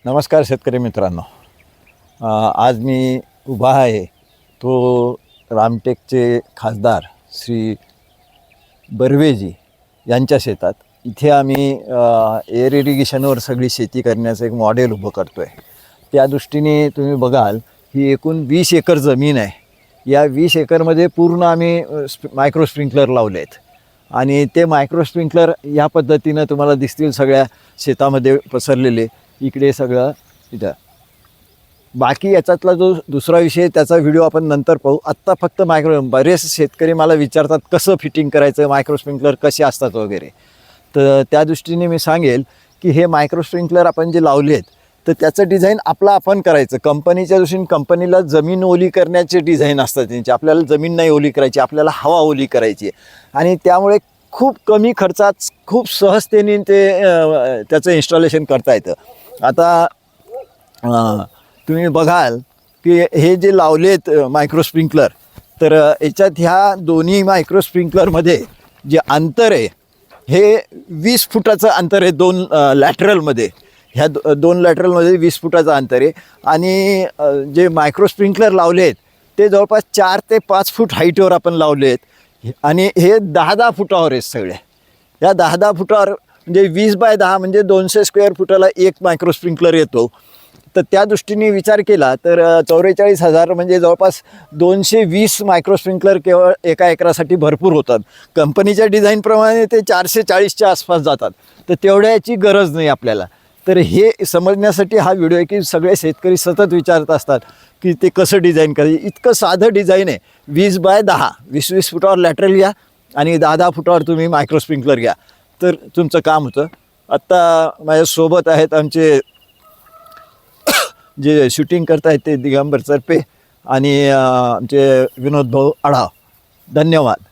नमस्कार शेतकरी मित्रांनो. आज मी उभा आहे तो रामटेकचे खासदार श्री बर्वेजी यांच्या शेतात. इथे आम्ही एअर इरिगेशनवर सगळी शेती करण्याचं एक मॉडेल उभं करतो आहे. त्या दृष्टीने तुम्ही बघाल ही एकूण 20 एकर जमीन आहे. या 20 एकरमध्ये पूर्ण आम्ही मायक्रो स्प्रिंकलर लावले आहेत आणि ते मायक्रो स्प्रिंकलर या पद्धतीनं तुम्हाला दिसतील सगळ्या शेतामध्ये पसरलेले. इकडे सगळं इथं. बाकी याच्यातला जो दुसरा विषय त्याचा व्हिडिओ आपण नंतर पाहू. आत्ता फक्त बरेच शेतकरी मला विचारतात कसं फिटिंग करायचं, मायक्रो स्प्रिंकलर कसे असतात वगैरे. तर त्या दृष्टीने मी सांगेल की हे मायक्रो स्प्रिंकलर आपण जे लावले आहेत तर त्याचं डिझाईन आपलं आपण करायचं. कंपनीच्या दृष्टीने कंपनीला जमीन ओली करण्याचे डिझाईन असतात त्यांचे. आपल्याला जमीन नाही ओली करायची, आपल्याला हवा ओली करायची आणि त्यामुळे खूप कमी खर्चात खूप सहजतेने त्याचं इन्स्टॉलेशन करता येतं. आता तुम्ही बघाल की हे जे लावलेत मायक्रो स्प्रिंकलर, तर याच्यात ह्या दोन्ही मायक्रो स्प्रिंकलरमध्ये जे अंतर आहे हे 20 फुटाचं अंतर आहे. दोन लॅटरलमध्ये, ह्या दोन लॅटरलमध्ये 20 फुटाचं अंतर आहे. आणि जे मायक्रो स्प्रिंकलर लावले आहेत ते जवळपास 4 ते 5 फूट हाईटवर आपण लावले आहेत आणि हे 10-10 फुटावर आहेत सगळे. या 10-10 फुटावर म्हणजे 20 बाय 10 म्हणजे 200 स्क्वेअर फुटाला एक मायक्रो स्प्रिंकलर येतो. तर त्या दृष्टीने विचार केला तर 44,000 म्हणजे जवळपास 220 मायक्रो स्प्रिंकलर केवळ एका एकरासाठी भरपूर होतात. कंपनीच्या डिझाईनप्रमाणे ते 440च्या आसपास जातात. तर तेवढ्याची गरज नाही आपल्याला. तर हे समजण्यासाठी हा व्हिडिओ आहे की सगळे शेतकरी सतत विचारत असतात की ते कसं डिझाईन करायचं. इतकं साधं डिझाईन आहे. 20 बाय 10, 20-20 फुटावर लॅटरल घ्या आणि 10-10 फुटावर तुम्ही मायक्रो स्प्रिंकलर घ्या तर तुमचं काम होतं. आत्ता माझ्यासोबत आहेत आमचे जे शूटिंग करतायत ते दिगंबर चरपे आणि आमचे विनोद भाऊ आढाव. धन्यवाद.